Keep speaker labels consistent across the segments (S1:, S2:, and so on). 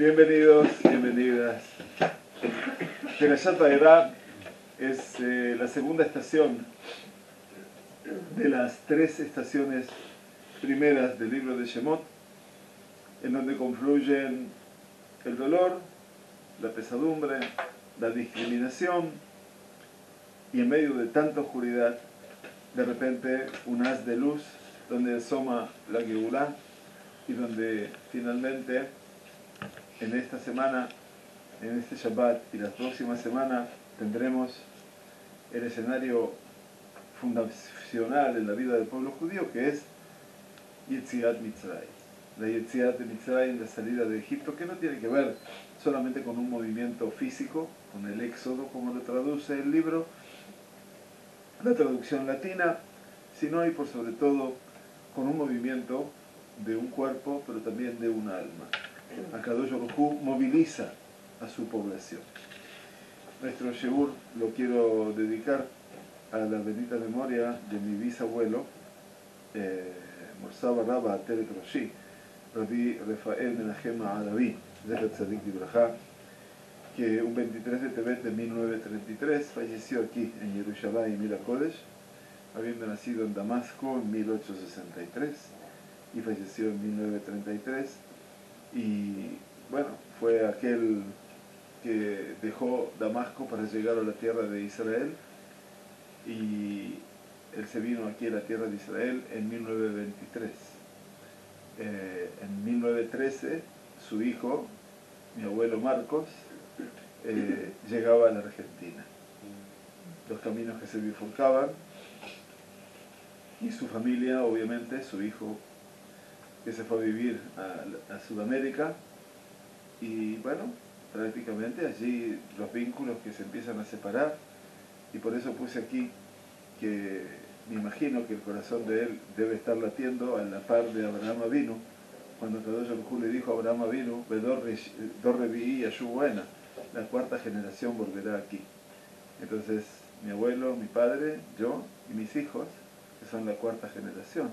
S1: Bienvenidos, bienvenidas. Perashat Vayera es la segunda estación de las tres estaciones primeras del libro de Shemot, en donde confluyen el dolor, la pesadumbre, la discriminación, y en medio de tanta oscuridad, de repente un haz de luz donde asoma la Geulá y donde finalmente en esta semana, en este Shabbat y la próxima semana tendremos el escenario fundacional en la vida del pueblo judío, que es Yetziat Mitzrayim. La Yetziat de Mitzrayim, la salida de Egipto, que no tiene que ver solamente con un movimiento físico, con el éxodo, como lo traduce el libro, la traducción latina, sino y por sobre todo con un movimiento de un cuerpo, pero también de un alma. Akadosh Baruj Hu moviliza a su población. Nuestro Sheur lo quiero dedicar a la bendita memoria de mi bisabuelo, Morsaba Rabba Teret Roshi, Rabbi Rafael Menachem Ha'alavi, Zecher Tzadik Libraja, que un 23 de Tevet de 1933 falleció aquí en Yerushalayim Mir HaKodesh, habiendo nacido en Damasco en 1863 y falleció en 1933. Y bueno, fue aquel que dejó Damasco para llegar a la tierra de Israel, y él se vino aquí a la tierra de Israel en 1923. En 1913 su hijo, mi abuelo Marcos, llegaba a la Argentina. Los caminos que se bifurcaban, y su familia, obviamente, su hijo que se fue a vivir a Sudamérica, y bueno, prácticamente allí los vínculos que se empiezan a separar, y por eso puse aquí que me imagino que el corazón de él debe estar latiendo a la par de Abraham Avinu, cuando Kadosh Baruj Hu le dijo a Abraham Avinu, Dor Revi'i Yashu Buena, la cuarta generación volverá aquí. Entonces mi abuelo, mi padre, yo y mis hijos, que son la cuarta generación,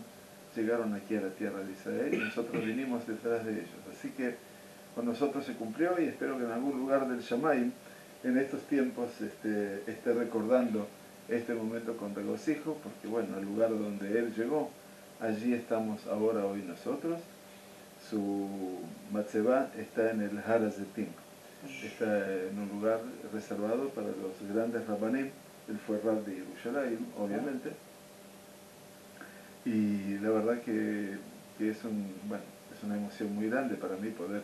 S1: llegaron aquí a la tierra de Israel y nosotros vinimos detrás de ellos. Así que con nosotros se cumplió, y espero que en algún lugar del Shamayim en estos tiempos esté recordando este momento con regocijo, porque bueno, el lugar donde él llegó, allí estamos ahora hoy nosotros. Su matzebá está en el Har HaZetim, está en un lugar reservado para los grandes Rabbanim. Él fue Rab de Yerushalayim, obviamente, y la verdad que es una emoción muy grande para mí poder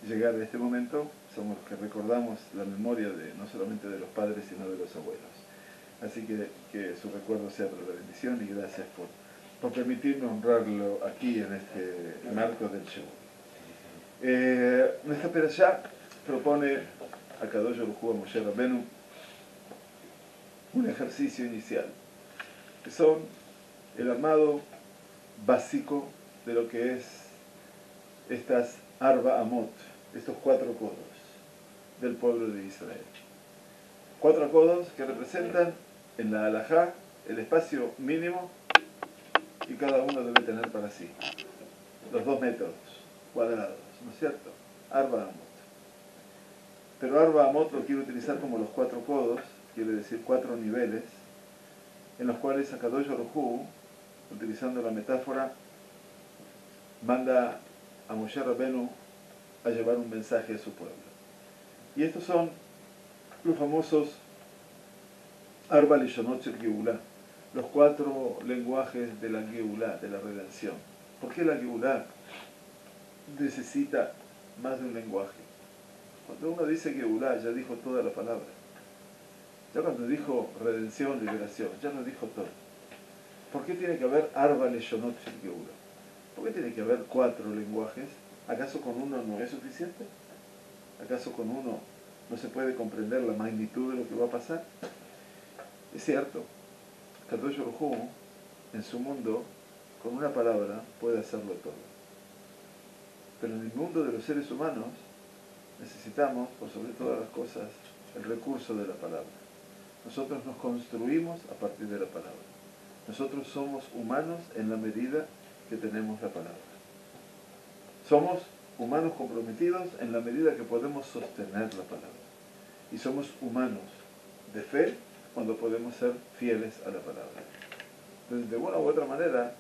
S1: llegar a este momento. Somos los que recordamos la memoria de no solamente de los padres, sino de los abuelos. Así que su recuerdo sea para la bendición, y gracias por permitirme honrarlo aquí en este marco del show. Nuestra perashá propone a Kadosh Baruj Hu, a Moshe Rabbenu, un ejercicio inicial, que son el armado básico de lo que es estas Arba Amot, estos 4 codos del pueblo de Israel. 4 codos que representan en la halajá el espacio mínimo y cada uno debe tener para sí los 2 metros cuadrados, ¿no es cierto? Arba Amot. Pero Arba Amot lo quiero utilizar como los 4 codos, quiere decir 4 niveles, en los cuales Akadosh Baruj Hu, utilizando la metáfora, manda a Moshe Rabbenu a llevar un mensaje a su pueblo. Y estos son los famosos Arba Lishonot Shel Geulá, los 4 lenguajes de la Geulá, de la redención. ¿Por qué la Geulá necesita más de un lenguaje? Cuando uno dice Geulá, ya dijo toda la palabra. Ya cuando dijo redención, liberación, ya lo dijo todo. ¿Por qué tiene que haber Arba Lishonot Shel Geulá? ¿Por qué tiene que haber 4 lenguajes? ¿Acaso con uno no es suficiente? ¿Acaso con uno no se puede comprender la magnitud de lo que va a pasar? Es cierto, Kadosh Baruj Hu, en su mundo, con una palabra puede hacerlo todo. Pero en el mundo de los seres humanos necesitamos, por sobre todas las cosas, el recurso de la palabra. Nosotros nos construimos a partir de la palabra. Nosotros somos humanos en la medida que tenemos la palabra. Somos humanos comprometidos en la medida que podemos sostener la palabra. Y somos humanos de fe cuando podemos ser fieles a la palabra. Entonces, de una u otra manera,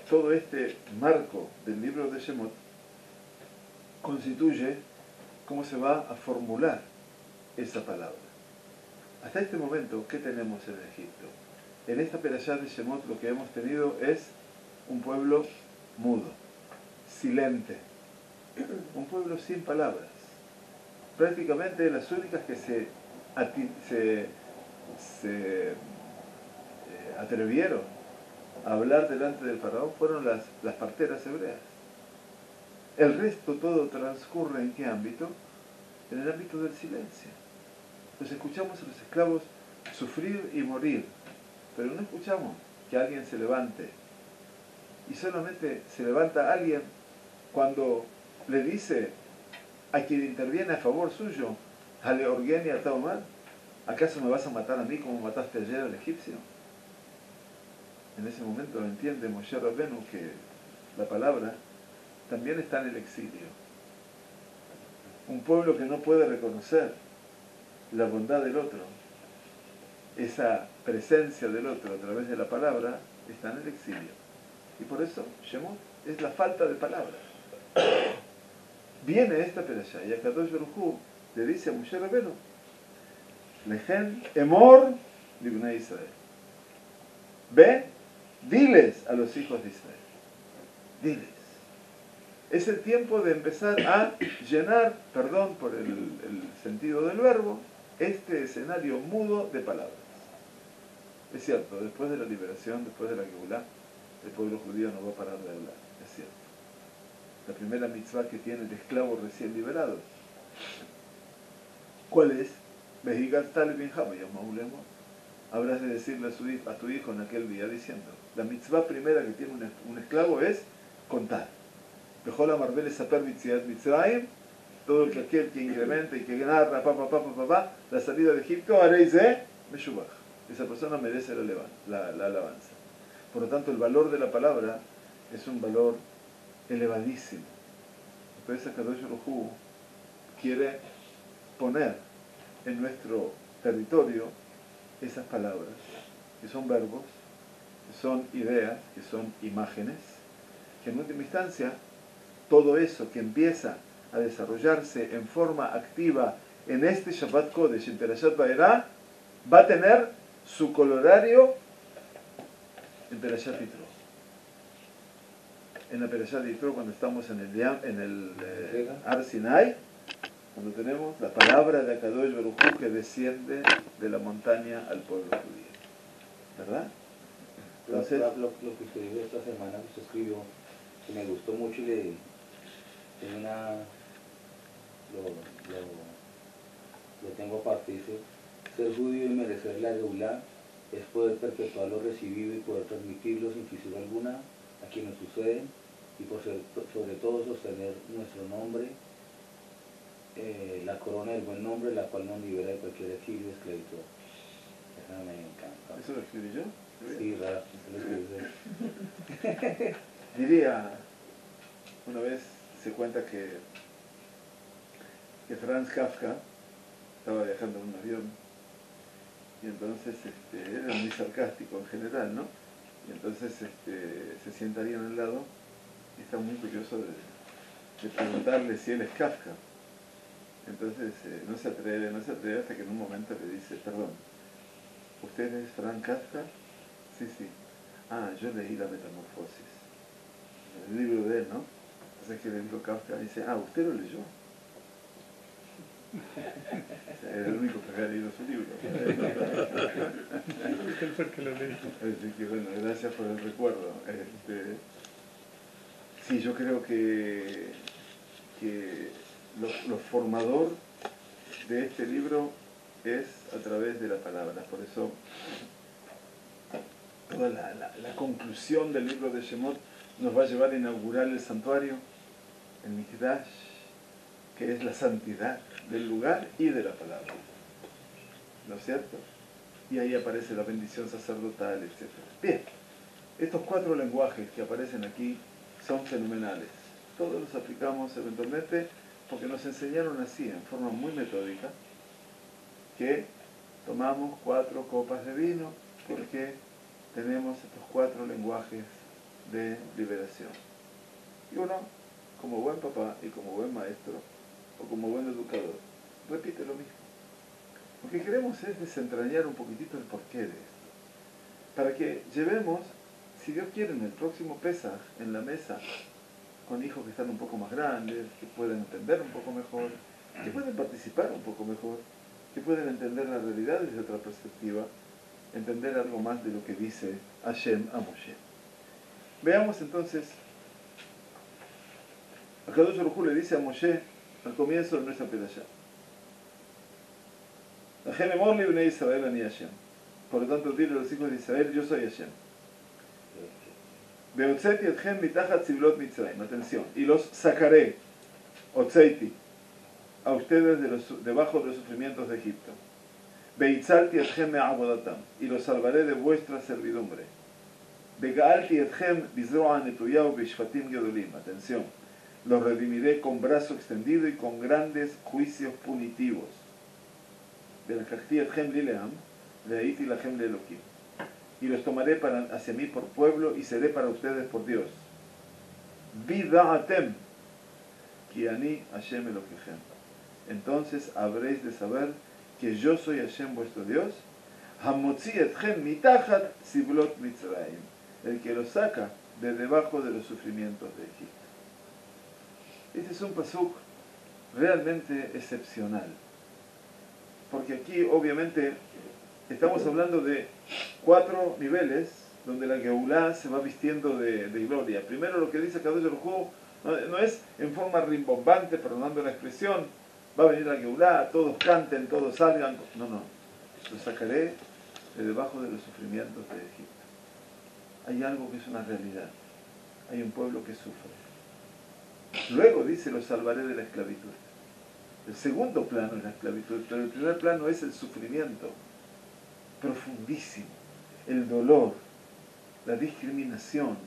S1: todo este marco del libro de Shemot constituye cómo se va a formular esa palabra. Hasta este momento, ¿qué tenemos en Egipto? En esta perashá de Shemot lo que hemos tenido es un pueblo mudo, silente, un pueblo sin palabras. Prácticamente las únicas que se atrevieron a hablar delante del faraón fueron las parteras hebreas. El resto todo transcurre ¿en qué ámbito? En el ámbito del silencio. Los escuchamos a los esclavos sufrir y morir, pero no escuchamos que alguien se levante. Y solamente se levanta alguien cuando le dice a quien interviene a favor suyo, Ale Orgeni a Taumar, ¿acaso me vas a matar a mí como mataste ayer al egipcio? En ese momento entiende Moshe Rabbeinu que la palabra también está en el exilio. Un pueblo que no puede reconocer la bondad del otro, esa presencia del otro a través de la palabra, está en el exilio. Y por eso Shemot es la falta de palabras. Viene esta perashá y Akadosh Baruj Hu le dice a Moshe Rabbeinu, Lejen emor libnei Israel. Ve, diles a los hijos de Israel. Diles. Es el tiempo de empezar a llenar, perdón por el sentido del verbo, este escenario mudo de palabras. Es cierto, después de la liberación, después de la Geulá, el pueblo judío no va a parar de hablar. Es cierto. La primera mitzvah que tiene el esclavo recién liberado. ¿Cuál es? Habrás de decirle a tu hijo en aquel día diciendo, la mitzvah primera que tiene un esclavo es contar. Todo aquel que incrementa y que narra la salida de Egipto, haréis de Meshubach. Esa persona merece la alabanza. Por lo tanto, el valor de la palabra es un valor elevadísimo. Entonces, Akadosh Baruj Hu quiere poner en nuestro territorio esas palabras, que son verbos, que son ideas, que son imágenes, que en última instancia, todo eso que empieza a desarrollarse en forma activa en este Shabbat Kodesh, en Perashat Va'era, va a tener su colorario en Perashat Yitro. En la Perashat Yitro, cuando estamos en el Ar Sinai, cuando tenemos la palabra de Akadosh Baruj Hu que desciende de la montaña al pueblo judío. ¿Verdad? Entonces,
S2: lo que usted dijo esta semana, que usted escribió, que me gustó mucho y le lo tengo aparte, dice, ser judío y merecer la Geulá es poder perpetuar lo recibido y poder transmitirlo sin fisura alguna a quienes suceden y sobre todo sostener nuestro nombre, la corona del buen nombre, la cual nos libera de cualquier exilio y esclavitud. Esa me encanta.
S1: ¿eso lo escribí yo?
S2: Sí, raro, eso lo escribí.
S1: Diría, una vez se cuenta que Franz Kafka estaba viajando en un avión y entonces era muy sarcástico en general, ¿no? Y entonces se sienta alguien al lado y está muy curioso de preguntarle si él es Kafka. Entonces no se atreve hasta que en un momento le dice, perdón, ¿usted es Franz Kafka? Sí, sí. Ah, yo leí La Metamorfosis, el libro de él, ¿no? Entonces que le dijo Kafka, dice, ah, ¿usted lo leyó? O sea, era el único que había leído su libro.
S3: Él fue el que lo leyó.
S1: Así que bueno, gracias por el recuerdo. Sí, yo creo que lo formador de este libro es a través de la palabra. Por eso toda la conclusión del libro de Shemot nos va a llevar a inaugurar el santuario, el Mikdash, que es la santidad del lugar y de la palabra. ¿No es cierto? Y ahí aparece la bendición sacerdotal, etc. Bien, estos 4 lenguajes que aparecen aquí son fenomenales. todos los aplicamos eventualmente, porque nos enseñaron así, en forma muy metódica, que tomamos 4 copas de vino porque tenemos estos 4 lenguajes de liberación. Y uno, como buen papá y como buen maestro, o como buen educador, repite lo mismo. Lo que queremos es desentrañar un poquitito el porqué de esto, para que llevemos, si Dios quiere, en el próximo Pesaj, en la mesa, con hijos que están un poco más grandes, que pueden entender un poco mejor, que pueden participar un poco mejor, que pueden entender la realidad desde otra perspectiva, entender algo más de lo que dice Hashem a Moshe. Veamos entonces, Akadosh Baruj Hu le dice a Moshe al comienzo de nuestra perashá: Hashem emor li bnei Israel ani Hashem. Por lo tanto, dile a los hijos de Israel, yo soy Hashem. Veotzeti etchem mitachat tzivlot Mitzrayim. Atención, y los sacaré, otzeiti, a ustedes debajo de los sufrimientos de Egipto. Veitzalti etchem me'avodatam, y los salvaré de vuestra servidumbre. Vegaalti etchem bizroa netuyau bishfatim gedolim. Atención, los redimiré con brazo extendido y con grandes juicios punitivos. Velakachti etchem lileam, ve'aiti lachem leelokim. Y los tomaré hacia mí por pueblo y seré para ustedes por Dios. Vida'atem, ki ani Hashem Elokechem. Entonces habréis de saber que yo soy Hashem vuestro Dios, hamotzi etchem mitachat siblot Mitzrayim, el que los saca de debajo de los sufrimientos de Egipto. Este es un pasuk realmente excepcional, porque aquí obviamente estamos hablando de 4 niveles donde la Geulá se va vistiendo de gloria. Primero, lo que dice Akadosh Baruj Hu no es en forma rimbombante, perdonando la expresión, va a venir la Geulá, todos canten, todos salgan. No, los sacaré de debajo de los sufrimientos de Egipto. Hay algo que es una realidad, hay un pueblo que sufre. Luego dice, los salvaré de la esclavitud. El segundo plano es la esclavitud, pero el primer plano es el sufrimiento profundísimo, el dolor, la discriminación,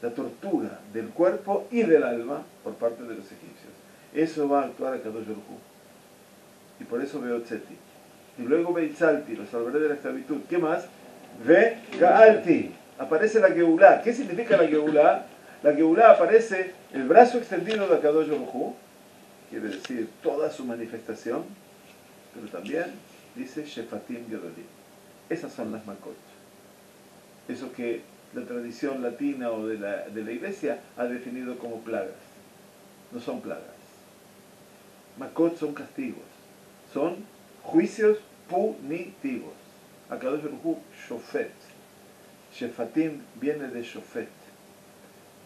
S1: la tortura del cuerpo y del alma por parte de los egipcios. Eso va a actuar Akadosh Baruj Hu. Y por eso veo Tzeti. Y luego Veitzalti, los salvaré de la esclavitud. ¿Qué más? Ve Gaalti. Aparece la Geulá. ¿Qué significa la Geulá? La Geulá aparece el brazo extendido de Akadosh Baruj Hu, quiere decir toda su manifestación, pero también dice Shefatim Gedolim. Esas son las Makot. Eso que la tradición latina o de la iglesia ha definido como plagas. No son plagas. Makot son castigos. Son juicios punitivos. Akadosh Baruj Hu, Shofet. Shefatim viene de Shofet.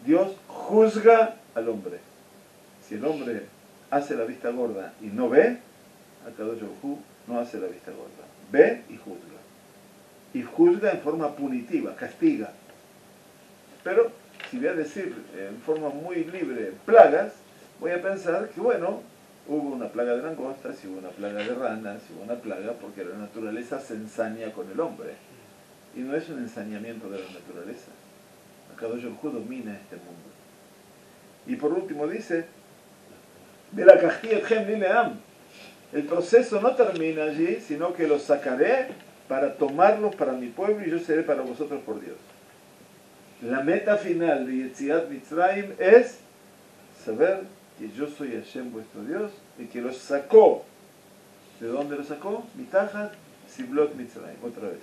S1: Dios juzga al hombre. Si el hombre hace la vista gorda y no ve, Akadosh Baruj Hu no hace la vista gorda. Ve y juzga. Y juzga en forma punitiva, castiga. Pero si voy a decir en forma muy libre plagas, voy a pensar que bueno, hubo una plaga de langostas, y hubo una plaga de ranas, y hubo una plaga porque la naturaleza se ensaña con el hombre. Y no es un ensañamiento de la naturaleza. Akadosh Baruj Hu domina este mundo. Y por último dice, de la Etchem Lileam. El proceso no termina allí, sino que los sacaré para tomarlos para mi pueblo y yo seré para vosotros por Dios. La meta final de Yetziat Mitzrayim es saber que yo soy Hashem vuestro Dios y que los sacó. ¿De dónde los sacó? Mitachat Siblot Mitzrayim, otra vez.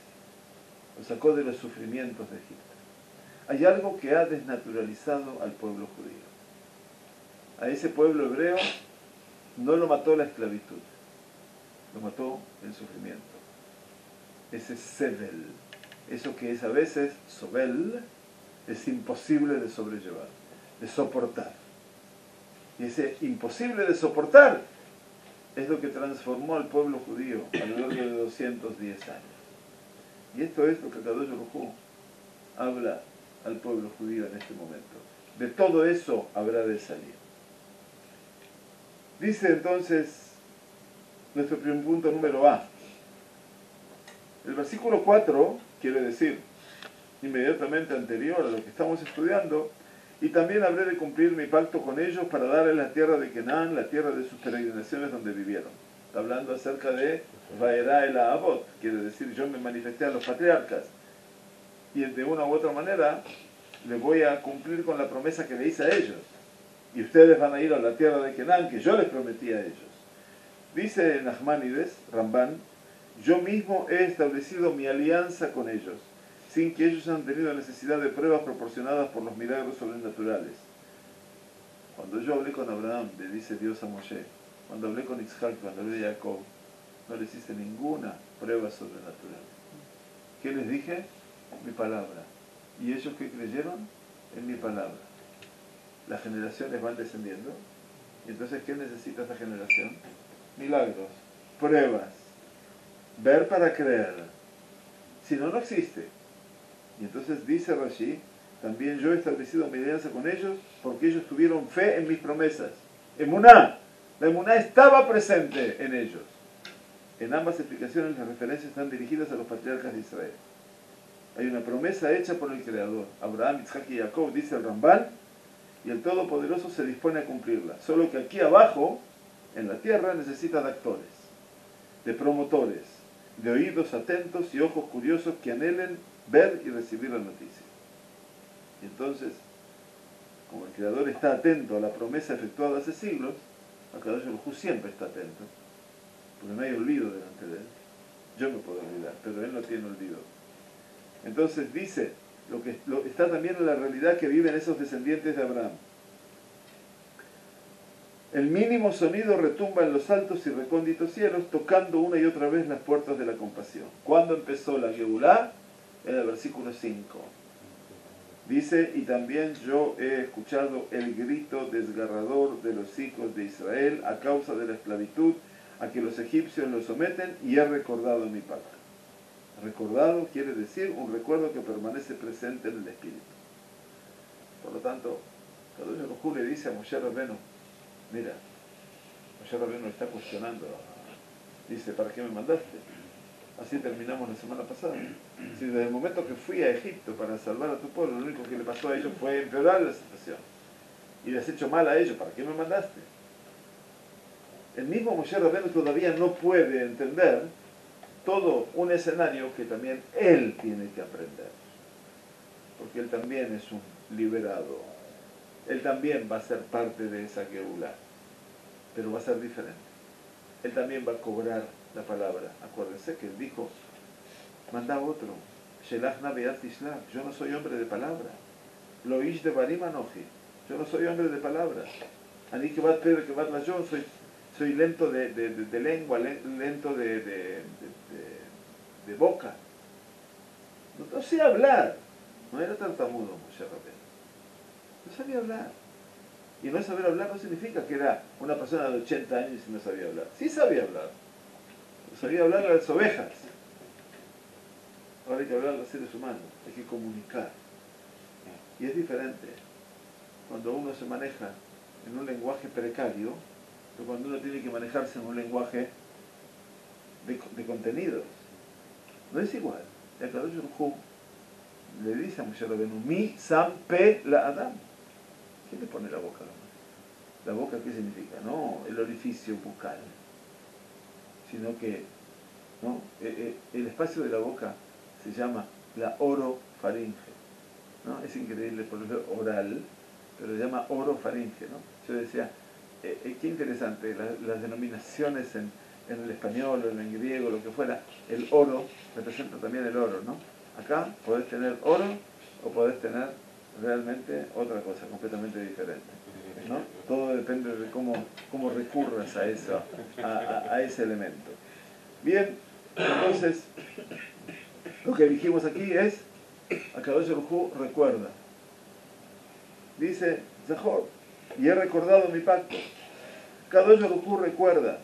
S1: Los sacó de los sufrimientos de Egipto. Hay algo que ha desnaturalizado al pueblo judío. A ese pueblo hebreo no lo mató la esclavitud, lo mató el sufrimiento. Ese Sebel, eso que es a veces Sobel, es imposible de sobrellevar, de soportar. Y ese imposible de soportar es lo que transformó al pueblo judío a lo largo de 210 años. Y esto es lo que Akadosh Baruj Hu habla al pueblo judío en este momento. De todo eso habrá de salir. Dice entonces nuestro primer punto número A. El versículo 4 quiere decir, inmediatamente anterior a lo que estamos estudiando, Y también habré de cumplir mi pacto con ellos para darles la tierra de Canaán, la tierra de sus peregrinaciones donde vivieron. Está hablando acerca de Vaerá el Avot, quiere decir yo me manifesté a los patriarcas. Y de una u otra manera les voy a cumplir con la promesa que le hice a ellos. Y ustedes van a ir a la tierra de Canaán que yo les prometí a ellos. Dice Nachmanides, Ramban, yo mismo he establecido mi alianza con ellos, sin que ellos hayan tenido necesidad de pruebas proporcionadas por los milagros sobrenaturales. Cuando yo hablé con Abraham, le dice Dios a Moshe, cuando hablé con Isaac, cuando hablé de Jacob, no les hice ninguna prueba sobrenatural. ¿Qué les dije? Mi palabra. ¿Y ellos qué creyeron? En mi palabra. Las generaciones van descendiendo. ¿Y entonces qué necesita esta generación? Milagros, pruebas, ver para creer. Si no, no existe. Y entonces dice Rashi, también yo he establecido mi alianza con ellos porque ellos tuvieron fe en mis promesas. Emuná, la emuná estaba presente en ellos. En ambas explicaciones las referencias están dirigidas a los patriarcas de Israel. Hay una promesa hecha por el Creador, Abraham, Isaac y Jacob, dice el Rambal, y el Todopoderoso se dispone a cumplirla. Solo que aquí abajo, en la tierra, necesita de actores, de promotores, de oídos atentos y ojos curiosos que anhelen ver y recibir la noticia. Y entonces, como el Creador está atento a la promesa efectuada hace siglos, Akadosh Baruj Hu siempre está atento, porque no hay olvido delante de él. Yo me puedo olvidar, pero él no tiene olvido. Entonces dice, está también en la realidad que viven esos descendientes de Abraham. El mínimo sonido retumba en los altos y recónditos cielos, tocando una y otra vez las puertas de la compasión. ¿Cuándo empezó la Geulá? En el versículo 5. Dice, y también yo he escuchado el grito desgarrador de los hijos de Israel a causa de la esclavitud a que los egipcios los someten, y he recordado mi pacto. Recordado quiere decir un recuerdo que permanece presente en el espíritu. Por lo tanto, Kadosh Baruj Hu le dice a Moshe Rabbeinu, mira, Moshe Rabbeinu está cuestionando, dice, ¿para qué me mandaste? Así terminamos la semana pasada. Si desde el momento que fui a Egipto para salvar a tu pueblo, lo único que le pasó a ellos fue empeorar la situación. Y les he hecho mal a ellos, ¿para qué me mandaste? El mismo Moshe Rabbeinu todavía no puede entender todo un escenario que también él tiene que aprender. Porque él también es un liberado. Él también va a ser parte de esa Geulá. Pero va a ser diferente. Él también va a cobrar la palabra. Acuérdense que él dijo, manda otro. Shelach nabeat tishlach. Yo no soy hombre de palabra. Lo ish de barim anoji. Yo no soy hombre de palabra. Ani que va a pedir que va a yo soy lento de lengua, lento de boca. No sé hablar. No era tartamudo, Moshe Rabbeinu. No sabía hablar. Y no saber hablar no significa que era una persona de 80 años y no sabía hablar. Sí sabía hablar. Sabía hablar a las ovejas. Ahora hay que hablar a los seres humanos. Hay que comunicar. Y es diferente cuando uno se maneja en un lenguaje precario que cuando uno tiene que manejarse en un lenguaje de contenidos. No es igual. El Kadosh Baruj Hu le dice a Moshe Rabbeinu, mi sam pe la adam. ¿Quién le pone la boca a la mano? ¿La boca qué significa? No el orificio bucal, sino que ¿no? El espacio de la boca se llama la orofaringe. ¿No? Es increíble por el oral, pero se llama orofaringe. ¿No? Yo decía, qué interesante, las denominaciones en el español o en el griego, lo que fuera, el oro representa también el oro, ¿no? Acá podés tener oro o podés tener realmente otra cosa completamente diferente, ¿no? Todo depende de cómo recurras a eso, a ese elemento. Bien, entonces, lo que dijimos aquí es, Akadosh Baruj Hu recuerda. Dice, Zahor, y he recordado mi pacto. Akadosh Baruj Hu recuerda.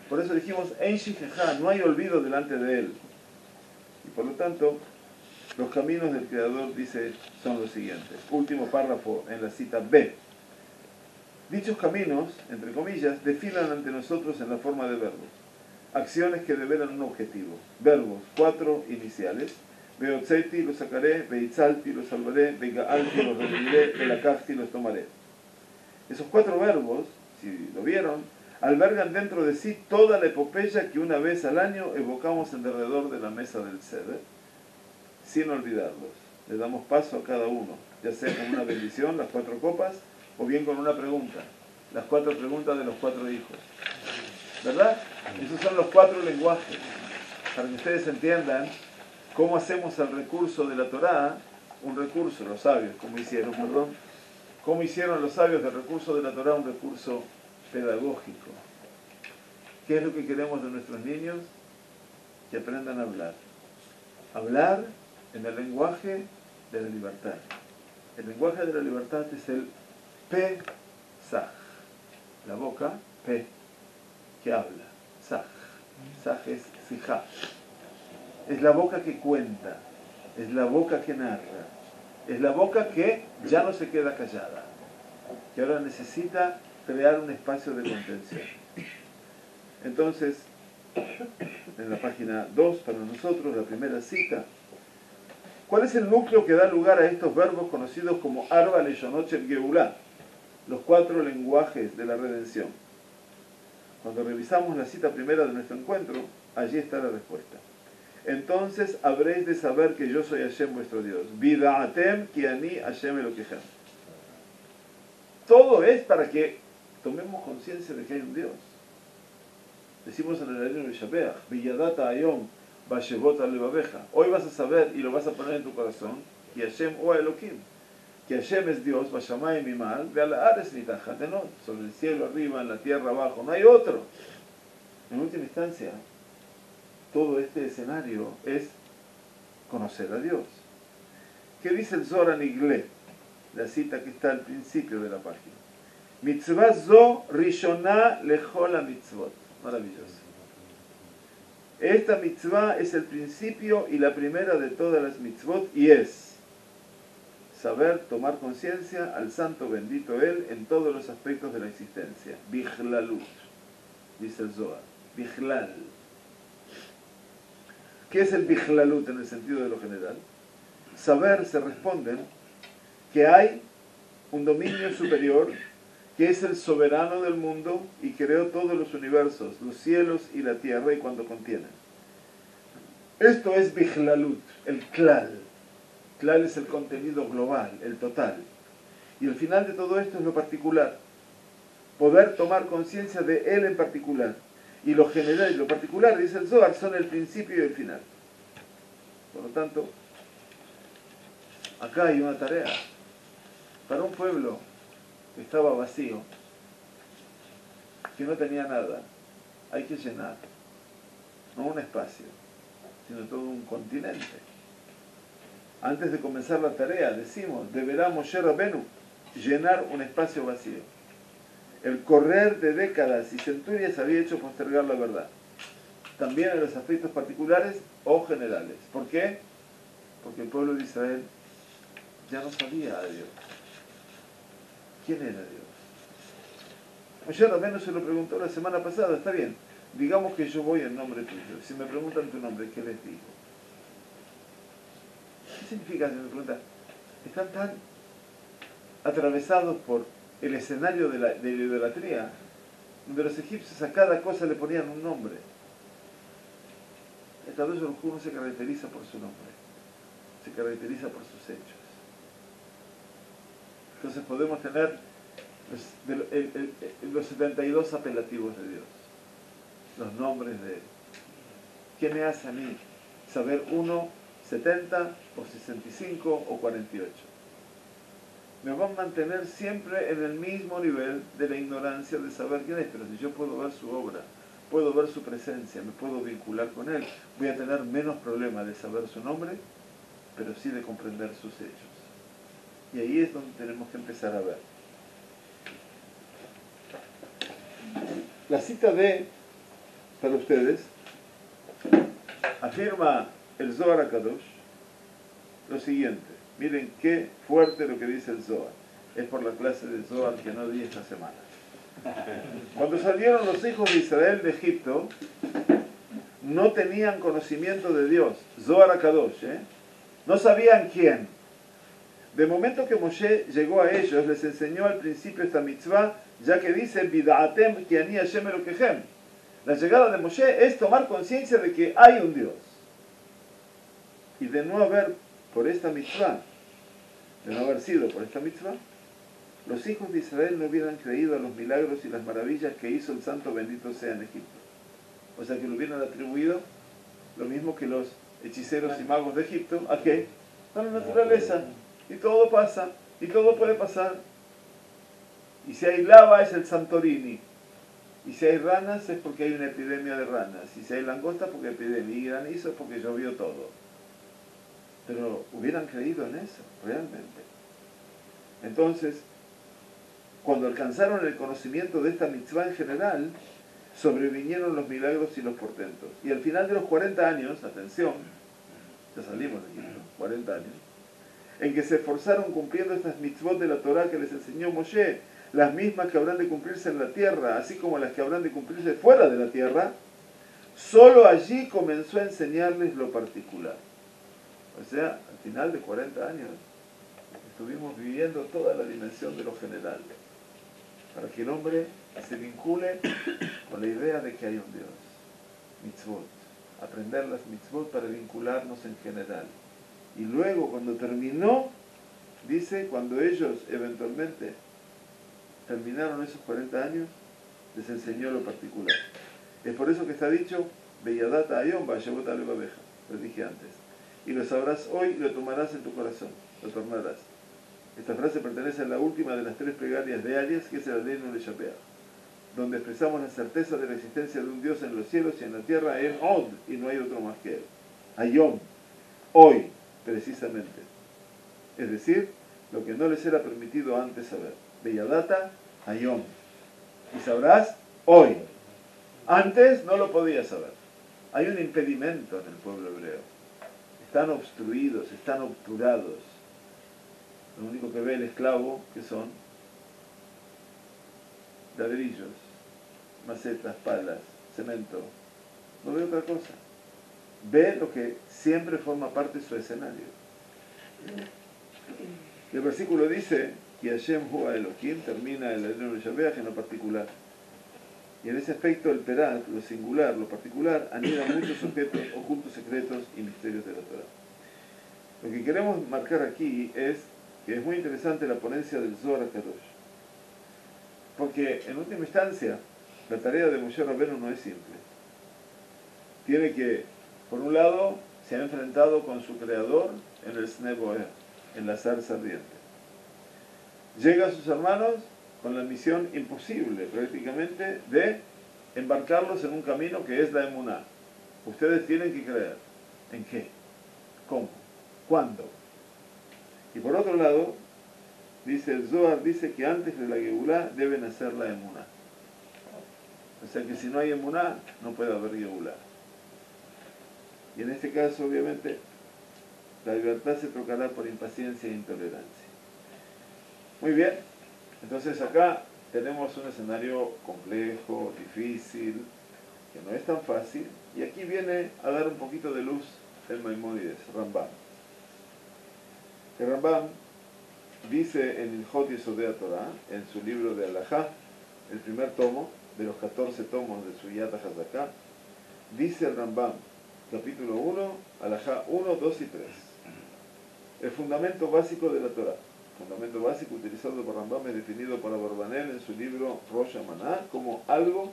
S1: Por eso dijimos, En Shicheja, no hay olvido delante de él. Y por lo tanto, los caminos del Creador, dice, son los siguientes. Último párrafo en la cita B. Dichos caminos, entre comillas, desfilan ante nosotros en la forma de verbos. Acciones que develan un objetivo. Verbos, 4 iniciales, Veotzeti los sacaré, veitzalti los salvaré, vegaalti los redimiré, velakafti los tomaré. Esos 4 verbos, si lo vieron, albergan dentro de sí toda la epopeya que una vez al año evocamos en derredor de la mesa del Seder, sin olvidarlos. Le damos paso a cada uno, ya sea con una bendición, las 4 copas, o bien con una pregunta, las 4 preguntas de los 4 hijos. ¿Verdad? Esos son los 4 lenguajes, para que ustedes entiendan cómo hacemos el recurso de la Torá, un recurso, los sabios, cómo hicieron los sabios del recurso de la Torá un recurso pedagógico. ¿Qué es lo que queremos de nuestros niños? Que aprendan a hablar. Hablar en el lenguaje de la libertad. El lenguaje de la libertad es el Pe-Saj. La boca, Pe, que habla. Saj. Saj es Sijá. Es la boca que cuenta, es la boca que narra, es la boca que ya no se queda callada, que ahora necesita crear un espacio de contención. Entonces, en la página 2 para nosotros, la primera cita, ¿cuál es el núcleo que da lugar a estos verbos conocidos como Arba Leshonot Shel Geulá, los 4 lenguajes de la redención? Cuando revisamos la cita primera de nuestro encuentro, allí está la respuesta. Entonces habréis de saber que yo soy Hashem vuestro Dios. Vida'atem ki ani Hashem Elokechem. Todo es para que tomemos conciencia de que hay un Dios. Decimos en el Alenu de Shabeach, Viyadata ayom vashevot alevaveja. Hoy vas a saber y lo vas a poner en tu corazón, que Hashem o Elohim, que Hashem es Dios, Vashamay mimal, ve'ala ares nitajatenot, sobre el cielo arriba, en la tierra abajo, no hay otro. En última instancia, todo este escenario es conocer a Dios. ¿Qué dice el Zohar Niglé? La cita que está al principio de la página. Mitzvah zo rishona lechol mitzvot. Maravilloso. Esta mitzvah es el principio y la primera de todas las mitzvot y es saber tomar conciencia al santo bendito Él en todos los aspectos de la existencia. Bichlalut, dice el Zohar. Bichlal. ¿Qué es el Bichlalut en el sentido de lo general? Saber, se responden, que hay un dominio superior que es el soberano del mundo y creó todos los universos, los cielos y la tierra y cuando contienen. Esto es Bichlalut, el Klal. Klal es el contenido global, el total. Y el final de todo esto es lo particular. Poder tomar conciencia de Él en particular. Y lo general y lo particular, dice el Zohar, son el principio y el final. Por lo tanto, acá hay una tarea. Para un pueblo que estaba vacío, que no tenía nada, hay que llenar, no un espacio, sino todo un continente. Antes de comenzar la tarea, decimos, deberá Moshe Rabenu llenar un espacio vacío. El correr de décadas y centurias había hecho postergar la verdad. También en los aspectos particulares o generales. ¿Por qué? Porque el pueblo de Israel ya no sabía a Dios. ¿Quién era Dios? Moshe Rabenu se lo preguntó la semana pasada, está bien, digamos que yo voy en nombre tuyo. Si me preguntan tu nombre, ¿qué les digo? ¿Qué significa si me preguntan? Están tan atravesados por el escenario de la idolatría, donde los egipcios a cada cosa le ponían un nombre. El Kadosh Baruj Hu no se caracteriza por su nombre, se caracteriza por sus hechos. Entonces podemos tener los 72 apelativos de Dios, los nombres de Él. ¿Qué me hace a mí saber 1, 70 o 65 o 48? Me van a mantener siempre en el mismo nivel de la ignorancia de saber quién es, pero si yo puedo ver su obra, puedo ver su presencia, me puedo vincular con Él, voy a tener menos problema de saber su nombre, pero sí de comprender sus hechos. Y ahí es donde tenemos que empezar a ver. La cita para ustedes, afirma el Zohar HaKadosh lo siguiente. Miren qué fuerte lo que dice el Zohar. Es por la clase de Zohar que no di esta semana. Cuando salieron los hijos de Israel de Egipto, no tenían conocimiento de Dios. Zohar HaKadosh, No sabían quién. De momento que Moshe llegó a ellos, les enseñó al principio esta mitzvah, ya que dice, Bida'atem ki ani Hashem Elokechem. La llegada de Moshe es tomar conciencia de que hay un Dios. Y de no haber por esta mitzvah, de no haber sido por esta mitzvah, los hijos de Israel no hubieran creído a los milagros y las maravillas que hizo el santo bendito sea en Egipto. O sea que le hubieran atribuido lo mismo que los hechiceros y magos de Egipto, ¿a qué? A la naturaleza. Y todo pasa, y todo puede pasar. Y si hay lava es el Santorini. Y si hay ranas es porque hay una epidemia de ranas. Y si hay langostas porque hay epidemia. Y granizo es porque llovió todo. Pero hubieran creído en eso, realmente. Entonces, cuando alcanzaron el conocimiento de esta mitzvah en general, sobrevinieron los milagros y los portentos. Y al final de los 40 años, atención, ya salimos de aquí, ¿no? 40 años, en que se esforzaron cumpliendo estas mitzvot de la Torah que les enseñó Moshe, las mismas que habrán de cumplirse en la tierra, así como las que habrán de cumplirse fuera de la tierra, solo allí comenzó a enseñarles lo particular. O sea, al final de 40 años, estuvimos viviendo toda la dimensión de lo general, para que el hombre se vincule con la idea de que hay un Dios. Mitzvot. Aprender las mitzvot para vincularnos en general. Y luego, cuando terminó, dice, cuando ellos eventualmente terminaron esos 40 años, les enseñó lo particular. Es por eso que está dicho, Beyadata Ayom Vayavot Alevabeja, lo dije antes. Y lo sabrás hoy y lo tomarás en tu corazón, lo tornarás. Esta frase pertenece a la última de las 3 plegarias diarias, que es el Aleinu Leshabeach, donde expresamos la certeza de la existencia de un Dios en los cielos y en la tierra, en Od, y no hay otro más que Él. Ayom, hoy, precisamente. Es decir, lo que no les era permitido antes saber. Beyadata, Ayom. Y sabrás hoy. Antes no lo podías saber. Hay un impedimento en el pueblo hebreo. Están obstruidos, están obturados. Lo único que ve el esclavo, que son ladrillos, macetas, palas, cemento. No ve otra cosa. Ve lo que siempre forma parte de su escenario. Y el versículo dice que Hashem Hu Elohim, termina el Aleinu Leshabeach en lo particular. Y en ese aspecto el Perat, lo singular, lo particular, anida muchos objetos ocultos, secretos y misterios de la Torah. Lo que queremos marcar aquí es que es muy interesante la ponencia del Zohar HaKadosh. Porque en última instancia, la tarea de Moshe Rabbeinu no es simple. Tiene que, por un lado, se ha enfrentado con su creador en el Sneh Boer, en la zarza ardiente. Llega a sus hermanos con la misión imposible, prácticamente, de embarcarlos en un camino que es la emuná. Ustedes tienen que creer. ¿En qué? ¿Cómo? ¿Cuándo? Y por otro lado, dice el Zohar, dice que antes de la Geulá deben hacer la emuná. O sea que si no hay emuná, no puede haber Geulá. Y en este caso, obviamente, la libertad se trocará por impaciencia e intolerancia. Muy bien, entonces acá tenemos un escenario complejo, difícil, que no es tan fácil, y aquí viene a dar un poquito de luz el Maimónides, Rambam. El Rambam dice en Ilhot Yesodei Torah, en su libro de Alajá, el primer tomo, de los 14 tomos de su Yad HaZaká, dice el Rambam, capítulo 1, Alajá 1, 2 y 3. El fundamento básico de la Torah. El fundamento básico utilizado por Rambam es definido por Abarbanel en su libro Rosh Hashanah como algo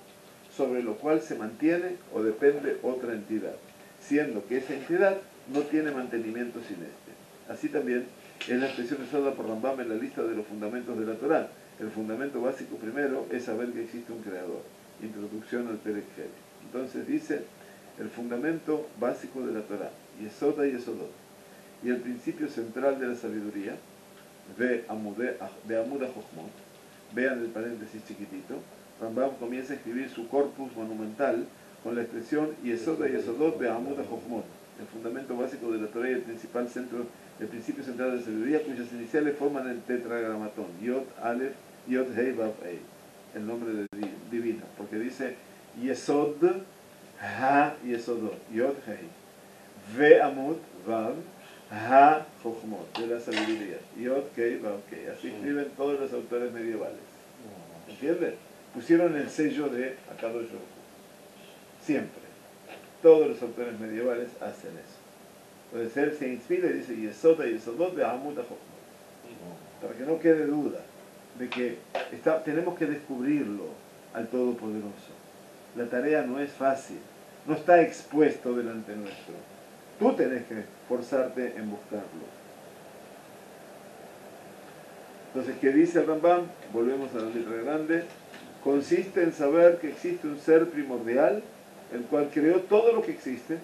S1: sobre lo cual se mantiene o depende otra entidad, siendo que esa entidad no tiene mantenimiento sin este. Así también es la expresión usada por Rambam en la lista de los fundamentos de la Torah. El fundamento básico primero es saber que existe un creador. Introducción al Perek Hel. Entonces dice el fundamento básico de la Torah, Yesod y Yesodot, y el principio central de la sabiduría, de Amud HaJochmot. Vean el paréntesis chiquitito. Rambam comienza a escribir su corpus monumental con la expresión Yesod y Yesodot de Amud HaJochmot, el fundamento básico de la Torah y el principio central de la sabiduría, cuyas iniciales forman el tetragramatón, Yod Aleph, Yod Hei Vav Hei, el nombre divino, porque dice Yesod Ha Yesodot, Yod Hei, Ve Amud Vav, Ha así escriben todos los autores medievales. ¿Entienden? Pusieron el sello de Akadosh Baruj Hu. Siempre. Todos los autores medievales hacen eso. Entonces él se inspira y dice Yesod Yesodot Be'amut HaChokmot. Para que no quede duda de que tenemos que descubrirlo al Todopoderoso. La tarea no es fácil, no está expuesto delante nuestro. Tú tenés que forzarte en buscarlo. Entonces, ¿qué dice el Rambam? Volvemos a la letra grande. Consiste en saber que existe un ser primordial, el cual creó todo lo que existe,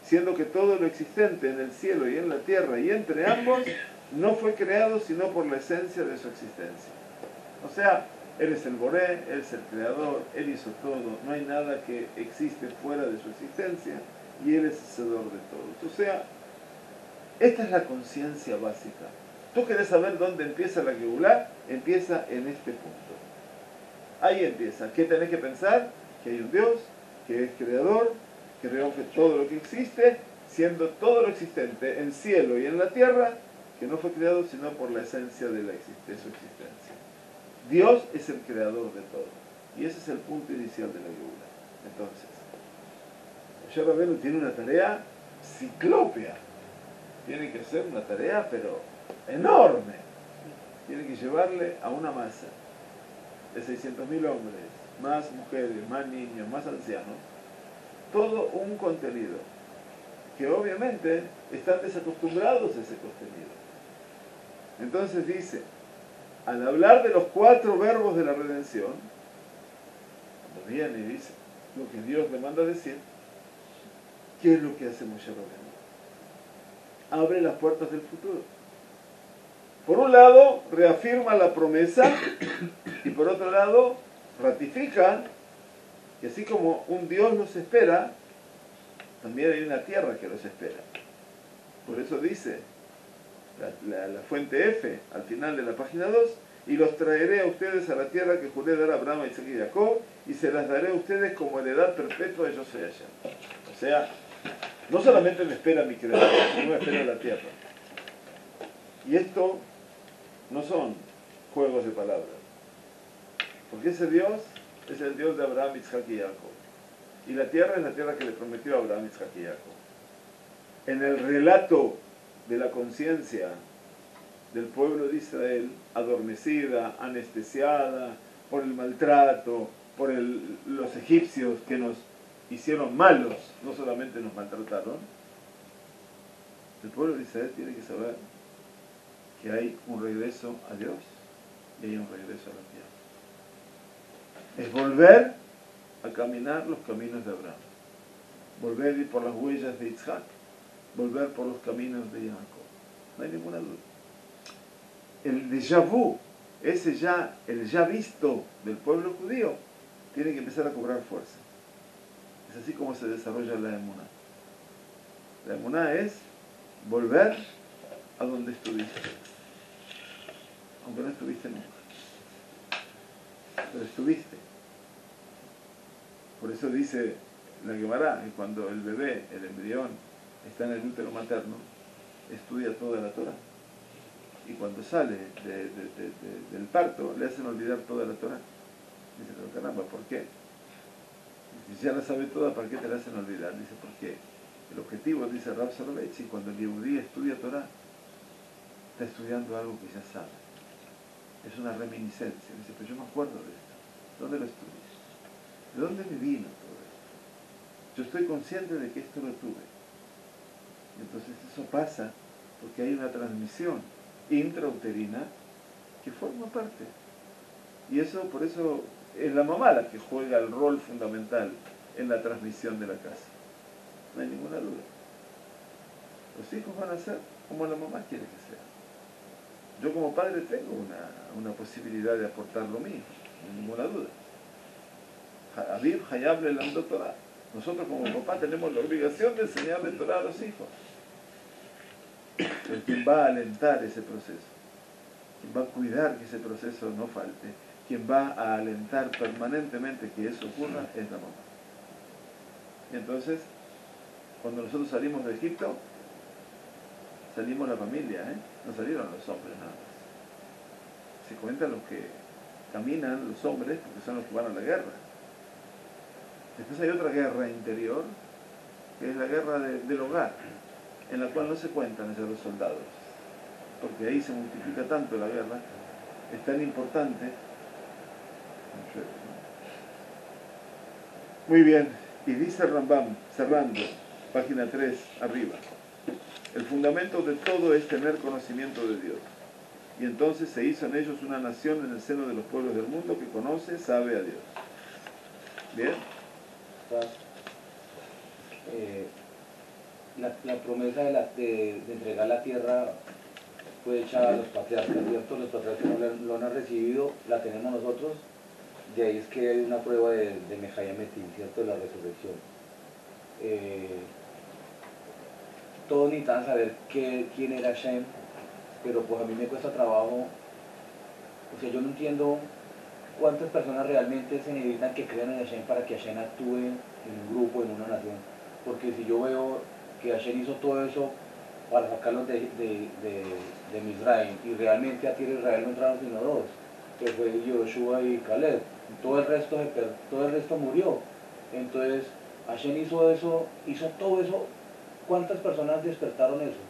S1: siendo que todo lo existente en el cielo y en la tierra y entre ambos no fue creado sino por la esencia de su existencia. O sea, Él es el Boré, Él es el creador, Él hizo todo, no hay nada que existe fuera de su existencia y Él es hacedor de todo. O sea, esta es la conciencia básica. Tú querés saber dónde empieza la Geulá, empieza en este punto. Ahí empieza. ¿Qué tenés que pensar? Que hay un Dios, que es creador, que creó todo lo que existe, siendo todo lo existente en cielo y en la tierra, que no fue creado sino por la esencia de su existencia. Dios es el creador de todo. Y ese es el punto inicial de la Geulá. Entonces, Moshe Rabbeinu tiene una tarea ciclópea. Tiene que ser una tarea, pero enorme. Tiene que llevarle a una masa de 600.000 hombres, más mujeres, más niños, más ancianos, todo un contenido que obviamente están desacostumbrados a ese contenido. Entonces dice, al hablar de los 4 verbos de la redención, cuando viene y dice lo que Dios le manda decir, ¿qué es lo que hace Moshe Rabbeinu? Abre las puertas del futuro. Por un lado, reafirma la promesa y por otro lado, ratifica que así como un Dios los espera, también hay una tierra que los espera. Por eso dice la fuente F al final de la página 2, y los traeré a ustedes a la tierra que juré dar a Abraham, a Isaac y a Jacob, y se las daré a ustedes como heredad perpetua de yo soy allá. O sea, no solamente me espera mi creador, sino me espera la tierra. Y esto no son juegos de palabras. Porque ese Dios es el Dios de Abraham, Isaac y Jacob. Y la tierra es la tierra que le prometió a Abraham, Isaac y Jacob. En el relato de la conciencia del pueblo de Israel, adormecida, anestesiada por el maltrato, por los egipcios que nos hicieron malos, no solamente nos maltrataron, el pueblo de Israel tiene que saber que hay un regreso a Dios y hay un regreso a la tierra. Es volver a caminar los caminos de Abraham, volver a ir por las huellas de Isaac, volver por los caminos de Jacob. No hay ninguna duda. El déjà vu, el ya visto del pueblo judío, tiene que empezar a cobrar fuerza. Es así como se desarrolla la emuná. La emuná es volver a donde estuviste, aunque no estuviste nunca, pero estuviste. Por eso dice la Gemara que cuando el bebé, el embrión, está en el útero materno, estudia toda la Torah. Y cuando sale del parto, le hacen olvidar toda la Torah. Dice, pero caramba, ¿por qué? Si ya la sabe toda, ¿para qué te la hacen olvidar? Dice, porque el objetivo, dice Rav Soloveitchik, cuando el Yehudí estudia Torah, está estudiando algo que ya sabe. Es una reminiscencia. Dice, pero yo me acuerdo de esto. ¿Dónde lo estudié? ¿De dónde me vino todo esto? Yo estoy consciente de que esto lo tuve. Entonces eso pasa porque hay una transmisión intrauterina que forma parte. Y eso, por eso, es la mamá la que juega el rol fundamental en la transmisión de la casa. No hay ninguna duda. Los hijos van a ser como la mamá quiere que sea. Yo como padre tengo una posibilidad de aportar lo mío, sin ninguna duda. Aviv Hayab Lelamdo Torah. Nosotros como papá tenemos la obligación de enseñarle Torah a los hijos. Pero quien va a alentar ese proceso, quien va a cuidar que ese proceso no falte, quien va a alentar permanentemente que eso ocurra, es la mamá. Y entonces, cuando nosotros salimos de Egipto, salimos la familia, no salieron los hombres nada más. se cuentan los que caminan, los hombres, porque son los que van a la guerra. Después hay otra guerra interior, que es la guerra del hogar, en la cual no se cuentan esos los soldados, porque ahí se multiplica tanto la guerra, es tan importante. Muy bien, y dice Rambam, cerrando, página 3, arriba, el fundamento de todo es tener conocimiento de Dios. Y entonces se hizo en ellos una nación en el seno de los pueblos del mundo que conoce, sabe a Dios. ¿Bien?
S2: La promesa de entregar la tierra fue hecha a los patriarcas, ¿cierto? Los patriarcas no lo han recibido, la tenemos nosotros. De ahí es que hay una prueba de Mejayametín, ¿cierto? De la resurrección. Todos necesitan saber quién era Hashem, pero pues a mí me cuesta trabajo. O sea, yo no entiendo cuántas personas realmente se necesitan que crean en Hashem para que Hashem actúe en un grupo, en una nación. Porque si yo veo que Hashem hizo todo eso para sacarlos de Mizraim, y realmente a tierra de Israel no entraron sino dos, que fue Yoshua y Caleb. Todo el resto murió. Entonces, Hashem hizo eso, hizo todo eso. ¿Cuántas personas despertaron eso?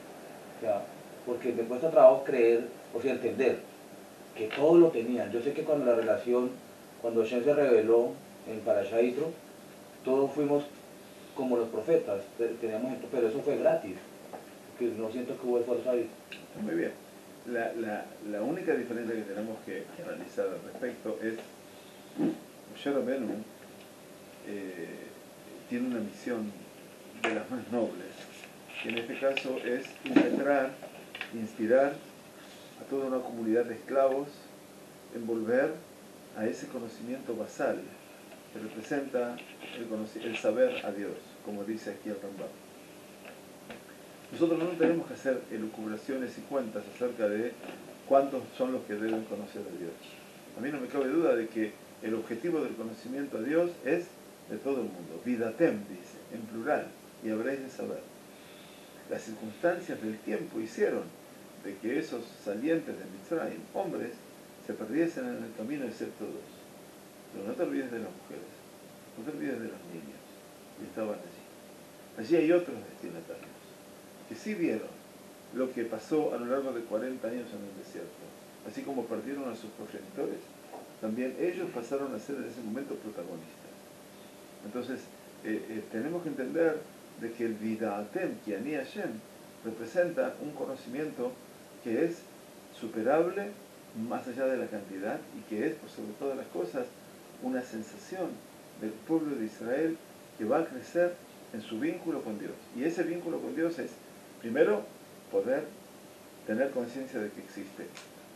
S2: O sea, porque me cuesta trabajo creer, o sea, entender que todos lo tenían. Yo sé que cuando Hashem se reveló en Parashá Yitro, todos fuimos como los profetas, teníamos esto, pero eso fue gratis, que no siento que hubo esfuerzo ahí.
S1: Muy bien. La única diferencia que tenemos que analizar al respecto es Moshe Rabbeinu tiene una misión de las más nobles, que en este caso es inspirar a toda una comunidad de esclavos, envolver a ese conocimiento basal que representa el saber a Dios, como dice aquí el Rambam. Nosotros no tenemos que hacer elucubraciones y cuentas acerca de cuántos son los que deben conocer a Dios. A mí no me cabe duda de que el objetivo del conocimiento a Dios es de todo el mundo. Vidatem, dice, en plural, y habréis de saber. Las circunstancias del tiempo hicieron de que esos salientes de Mitzrayim, hombres, se perdiesen en el camino excepto dos. Pero no te olvides de las mujeres, no te olvides de los niños que estaban allí. Allí hay otros destinatarios que sí vieron lo que pasó a lo largo de 40 años en el desierto. Así como perdieron a sus progenitores, también ellos pasaron a ser en ese momento protagonistas. Entonces, tenemos que entender de que el Vidaatem, Kiani Hashem, representa un conocimiento que es superable más allá de la cantidad y que es, por sobre todas las cosas, una sensación del pueblo de Israel que va a crecer en su vínculo con Dios. Y ese vínculo con Dios es, primero, poder tener conciencia de que existe.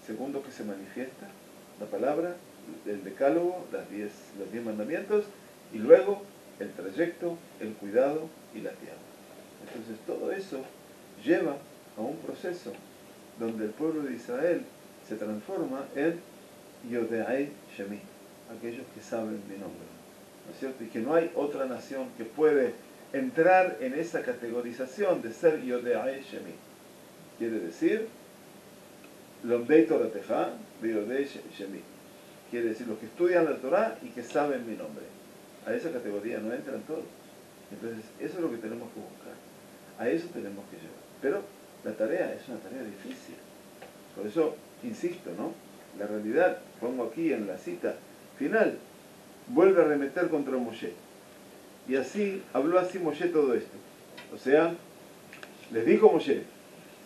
S1: Segundo, que se manifiesta la palabra, el decálogo, los 10 mandamientos, y luego el trayecto, el cuidado y la tierra. Entonces todo eso lleva a un proceso donde el pueblo de Israel se transforma en Yodeai Shemi, aquellos que saben mi nombre, ¿no es cierto? Y que no hay otra nación que puede entrar en esa categorización de ser Yodeai Shemi. Quiere decir Lomdei Torateja de Yodeai Shemi. Quiere decir los que estudian la Torah y que saben mi nombre. A esa categoría no entran todos. Entonces, eso es lo que tenemos que buscar. A eso tenemos que llevar. Pero la tarea es una tarea difícil. Por eso, insisto, ¿no? La realidad, pongo aquí en la cita final, vuelve a remeter contra Moshe. Y así, habló así Moshe todo esto. O sea, les dijo Moshe,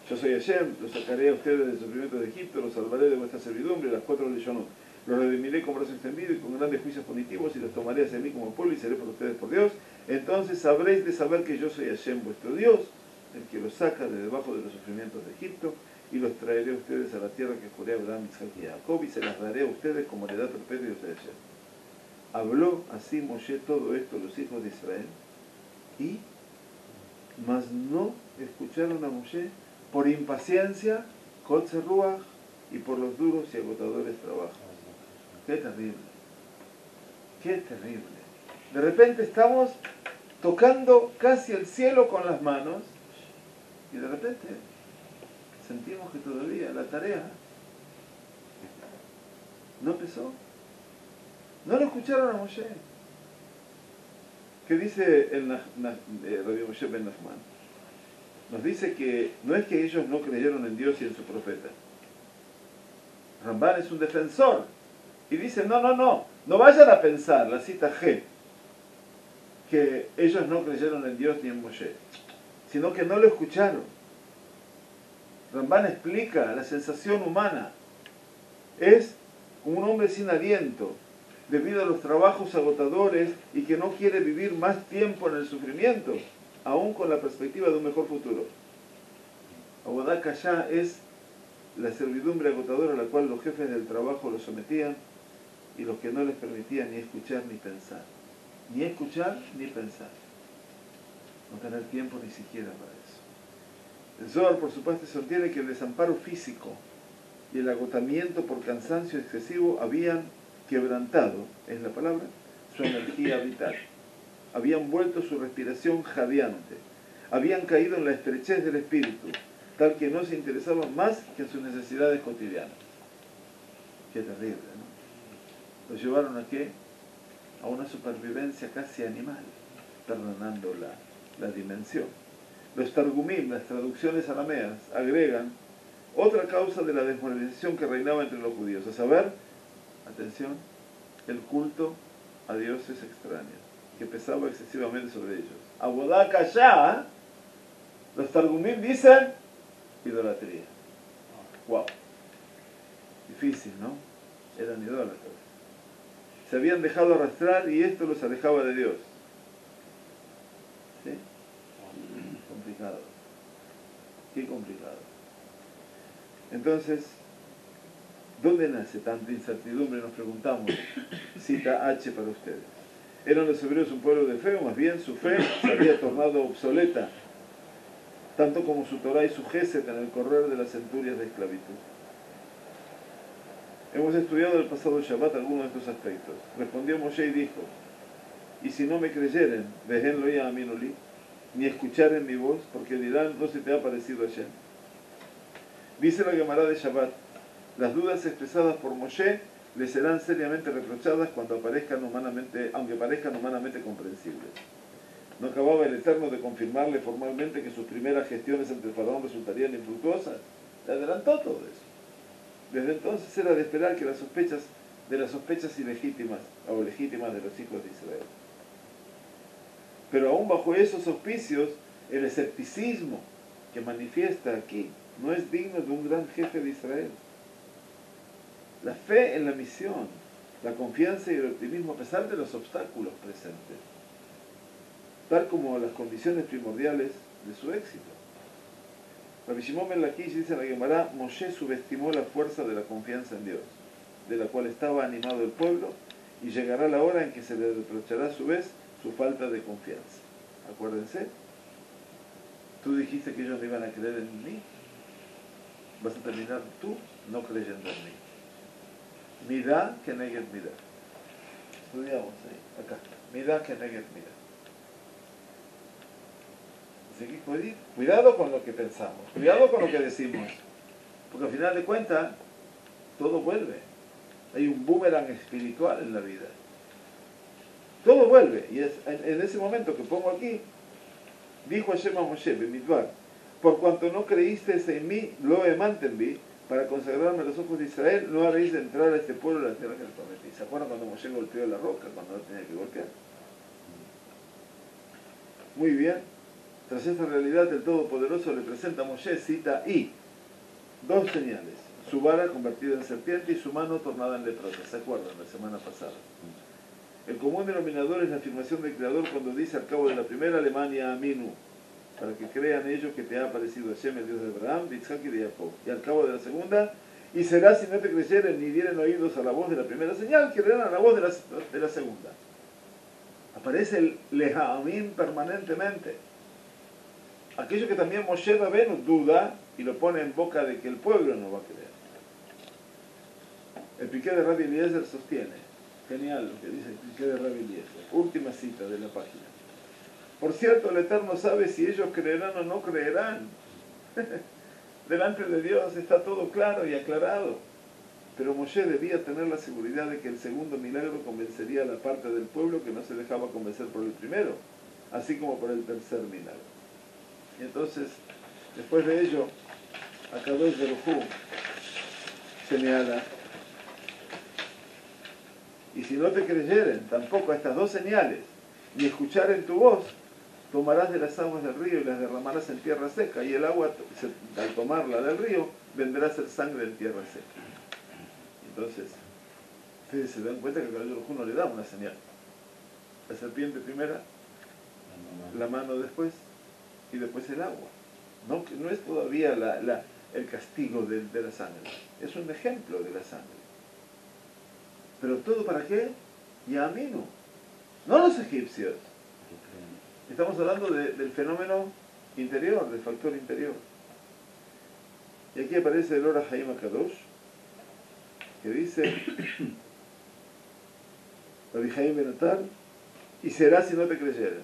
S1: yo soy Hashem, los sacaré a ustedes del sufrimiento de Egipto, los salvaré de vuestra servidumbre, las 4 leyonot. Los redimiré con brazo extendido y con grandes juicios punitivos y los tomaré hacia mí como pueblo y seré por ustedes por Dios. Entonces sabréis de saber que yo soy Hashem vuestro Dios, el que los saca de debajo de los sufrimientos de Egipto, y los traeré a ustedes a la tierra que juré a Abraham, Isaac y Jacob, y se las daré a ustedes como heredad perpetua de Hashem. Habló así Moshe todo esto a los hijos de Israel, y mas no escucharon a Moshe por impaciencia, Kotze Ruach, y por los duros y agotadores trabajos. Qué terrible, qué terrible. De repente estamos tocando casi el cielo con las manos y de repente sentimos que todavía la tarea No empezó. No lo escucharon a Moshe. ¿Qué dice el Rabbi Moshe ben Nachman? Nos dice que no es que ellos no creyeron en Dios y en su profeta. Ramban es un defensor. Y dice, no vayan a pensar, la cita G, que ellos no creyeron en Dios ni en Moshe, sino que no lo escucharon. Ramban explica la sensación humana. Es un hombre sin aliento, debido a los trabajos agotadores y que no quiere vivir más tiempo en el sufrimiento, aún con la perspectiva de un mejor futuro. Abodá Kashá es la servidumbre agotadora a la cual los jefes del trabajo los sometían y los que no les permitían ni escuchar ni pensar. Ni escuchar ni pensar. No tener tiempo ni siquiera para eso. El Zohar, por su parte, sostiene que el desamparo físico y el agotamiento por cansancio excesivo habían quebrantado, es la palabra, su energía vital. Habían vuelto su respiración jadeante. Habían caído en la estrechez del espíritu, tal que no se interesaban más que en sus necesidades cotidianas. Qué terrible, ¿no? Los llevaron a qué? A una supervivencia casi animal, perdonando la dimensión. Los Targumim, las traducciones arameas, agregan otra causa de la desmoralización que reinaba entre los judíos, a saber, atención, el culto a dioses extraños, que pesaba excesivamente sobre ellos. Abodá Kashá, los Targumim dicen idolatría. Wow. Difícil, ¿no? Eran idólatras. Se habían dejado arrastrar y esto los alejaba de Dios. ¿Sí? Complicado. Qué complicado. Entonces, ¿dónde nace tanta incertidumbre? Nos preguntamos. Cita H para ustedes. ¿Eran los hebreos un pueblo de fe o más bien su fe se había tornado obsoleta, tanto como su Torah y su Gesed en el correr de las centurias de esclavitud? Hemos estudiado el pasado Shabbat algunos de estos aspectos. Respondió Moshe y dijo, y si no me creyeren, dejenlo ya a Minuli, ni escucharen mi voz, porque dirán, no se te ha parecido Hashem. Dice la Gemara de Shabbat, las dudas expresadas por Moshe le serán seriamente reprochadas cuando aparezcan humanamente, aunque parezcan humanamente comprensibles. ¿No acababa el Eterno de confirmarle formalmente que sus primeras gestiones ante el faraón resultarían infructuosas? Le adelantó todo eso. Desde entonces era de esperar que las sospechas ilegítimas o legítimas de los hijos de Israel. Pero aún bajo esos auspicios, el escepticismo que manifiesta aquí no es digno de un gran jefe de Israel. La fe en la misión, la confianza y el optimismo a pesar de los obstáculos presentes, tal como las condiciones primordiales de su éxito. Rabbi Shimon ben Lakish dice en la Gemara, Moshe subestimó la fuerza de la confianza en Dios, de la cual estaba animado el pueblo, y llegará la hora en que se le reprochará a su vez su falta de confianza. Acuérdense, tú dijiste que ellos no iban a creer en mí, vas a terminar tú no creyendo en mí. Midá que neguet midá. Estudiamos ahí, acá. Midá que neguet midá. Así que cuidado con lo que pensamos, cuidado con lo que decimos, porque al final de cuentas todo vuelve. Hay un boomerang espiritual en la vida. Todo vuelve. Y es en ese momento que pongo aquí, dijo Hashem a Moshe, Bemidbar, por cuanto no creísteis en mí, lo emantenvi, para consagrarme a los ojos de Israel, no haréis de entrar a este pueblo a la tierra que les prometí. ¿Se acuerdan cuando Moshe golpeó la roca, cuando no tenía que golpear? Muy bien. Tras esta realidad, el Todopoderoso le presenta a Moshe, cita, y dos señales. Su vara convertida en serpiente y su mano tornada en leprosa. ¿Se acuerdan? La semana pasada. El común denominador es la afirmación del Creador cuando dice al cabo de la primera Alemania Aminu, para que crean ellos que te ha aparecido Hashem, el Dios de Abraham, de Isaac y de Jacob. Y al cabo de la segunda, y será si no te creyeren ni dieren oídos a la voz de la primera señal, que creerán a la voz de la segunda. Aparece el Lehamim permanentemente. Aquello que también Moshe Rabenu duda y lo pone en boca de que el pueblo no va a creer. El Piqué de Rabbi Eliezer sostiene, genial lo que dice el Piqué de Rabbi Eliezer, última cita de la página. Por cierto, el Eterno sabe si ellos creerán o no creerán. Delante de Dios está todo claro y aclarado. Pero Moshe debía tener la seguridad de que el segundo milagro convencería a la parte del pueblo que no se dejaba convencer por el primero, así como por el tercer milagro. Y entonces, después de ello, Akadosh Baruj Hu señala: y si no te creyeren tampoco a estas dos señales, ni escucharen tu voz, tomarás de las aguas del río y las derramarás en tierra seca, y el agua, al tomarla del río, vendrá a ser sangre en tierra seca. Entonces, ustedes se dan cuenta que el Akadosh Baruj Hu no le da una señal. La serpiente primera, la mano después, y después el agua. No es todavía el castigo de la sangre, es un ejemplo de la sangre. ¿Pero todo para qué? Yaminu, no los egipcios. Estamos hablando del fenómeno interior, del factor interior. Y aquí aparece el Or HaHaim HaKadosh, que dice, Rabbi Haim Ben Atar, y será si no te creyeren.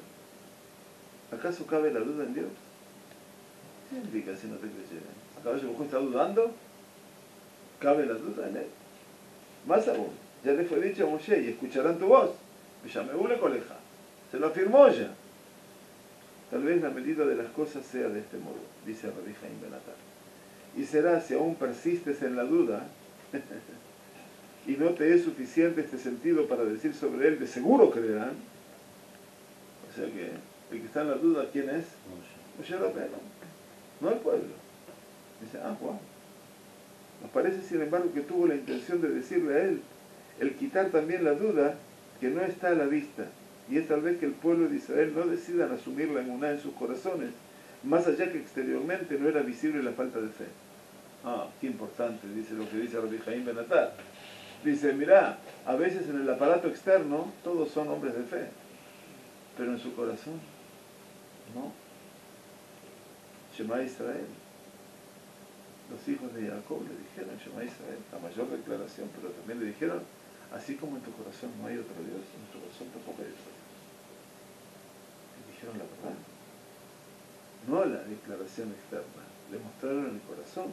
S1: ¿Acaso cabe la duda en Dios? ¿Qué significa si no te creyeren? ¿Acaso Baruj Hu está dudando? ¿Cabe la duda en él? Más aún, ya le fue dicho a Moshe, y escucharán tu voz. Villamehule coleja. Se lo afirmó ya. Tal vez la medida de las cosas sea de este modo, dice Rabbi Haim Ben Atar. Y será si aún persistes en la duda, y no te es suficiente este sentido para decir sobre él, de seguro creerán. O sea que el que está en la duda, ¿quién es? Moshe Rabbeinu, no el pueblo. Dice, wow. Nos parece, sin embargo, que tuvo la intención de decirle a él, el quitar también la duda que no está a la vista, y es tal vez que el pueblo de Israel no decidan asumir la emuná en sus corazones, más allá que exteriormente no era visible la falta de fe. Qué importante, dice lo que dice Rabbi Haim Ben Atar. Dice, mirá, a veces en el aparato externo todos son hombres de fe, pero en su corazón, no. Shema Israel. Los hijos de Jacob le dijeron, Shema Israel, la mayor declaración, pero también le dijeron, así como en tu corazón no hay otro Dios, en tu corazón tampoco hay otro Dios. Le dijeron la verdad, no la declaración externa, le mostraron el corazón.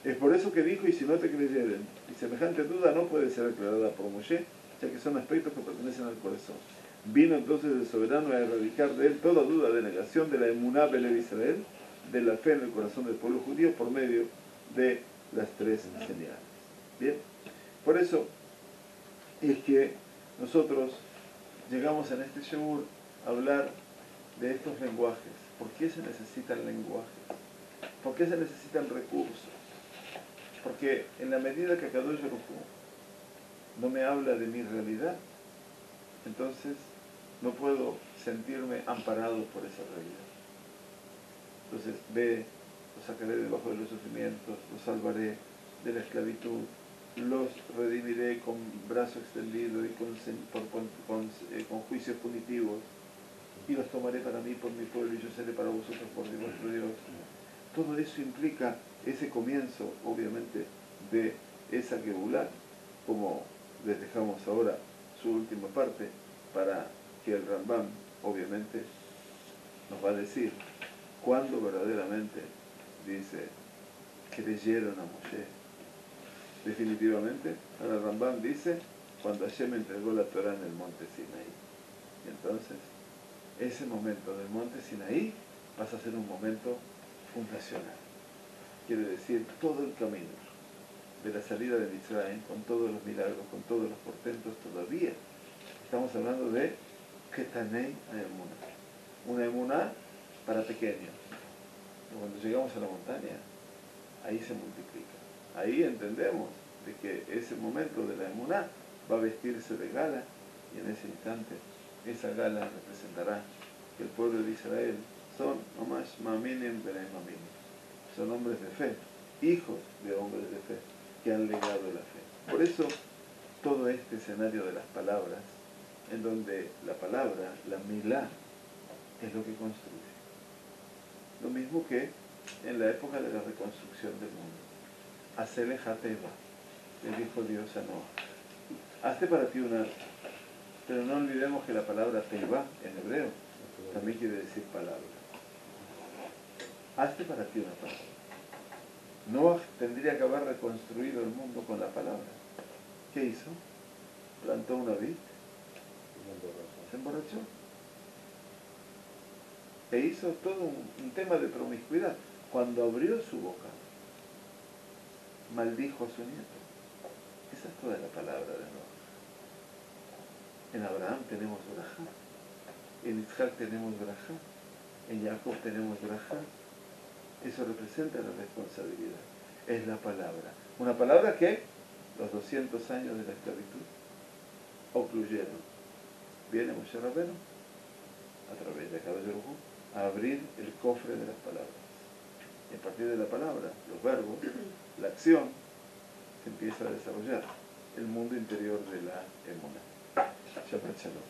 S1: Es por eso que dijo, y si no te creyeren, y semejante duda no puede ser aclarada por Moshe, ya que son aspectos que pertenecen al corazón. Vino entonces el soberano a erradicar de él toda duda de negación de la emuná Belev Israel, de la fe en el corazón del pueblo judío, por medio de las tres señales. Bien, por eso es que nosotros llegamos en este shiur a hablar de estos lenguajes. ¿Por qué se necesitan lenguajes? ¿Por qué se necesitan recursos? Porque en la medida que Akadosh Baruj Hu no me habla de mi realidad, entonces no puedo sentirme amparado por esa realidad. Entonces, los sacaré debajo de los sufrimientos, los salvaré de la esclavitud, los redimiré con brazo extendido y con juicios punitivos, y los tomaré para mí por mi pueblo, y yo seré para vosotros por vuestro Dios. Todo eso implica ese comienzo, obviamente, de esa Geulá, como les dejamos ahora su última parte, para que el Rambam, obviamente, nos va a decir cuándo verdaderamente, dice, creyeron a Moshe. Definitivamente, ahora el Rambam dice, cuando Hashem entregó la Torah en el monte Sinaí. Y entonces, ese momento del monte Sinaí pasa a ser un momento fundacional. Quiere decir, todo el camino de la salida de Mitzrayim, con todos los milagros, con todos los portentos, todavía estamos hablando de Ketanei Emuná, una emuná para pequeños. Cuando llegamos a la montaña, ahí se multiplica. Ahí entendemos de que ese momento de la emuná va a vestirse de gala, y en ese instante esa gala representará que el pueblo de Israel son nomás maminim benay maminim, son hombres de fe, hijos de hombres de fe que han legado la fe. Por eso todo este escenario de las palabras, en donde la palabra, la milá, es lo que construye. Lo mismo que en la época de la reconstrucción del mundo. Hacele jateva, le dijo Dios a Noah. Hazte para ti un arca. Pero no olvidemos que la palabra teva en hebreo también quiere decir palabra. Hazte para ti una palabra. Noah tendría que haber reconstruido el mundo con la palabra. ¿Qué hizo? Plantó una vid, se emborrachó. E hizo todo un tema de promiscuidad. Cuando abrió su boca, maldijo a su nieto. Esa es toda la palabra de Noah. En Abraham tenemos brajá, en Isaac tenemos brajá, en Jacob tenemos brajá. Eso representa la responsabilidad. Es la palabra. Una palabra que los 200 años de la esclavitud ocluyeron. Viene Moshe Rabbeinu a través de Akadosh Baruj Hu a abrir el cofre de las palabras. Y a partir de la palabra, los verbos, la acción, se empieza a desarrollar el mundo interior de la emuná. Shabbat Shalom.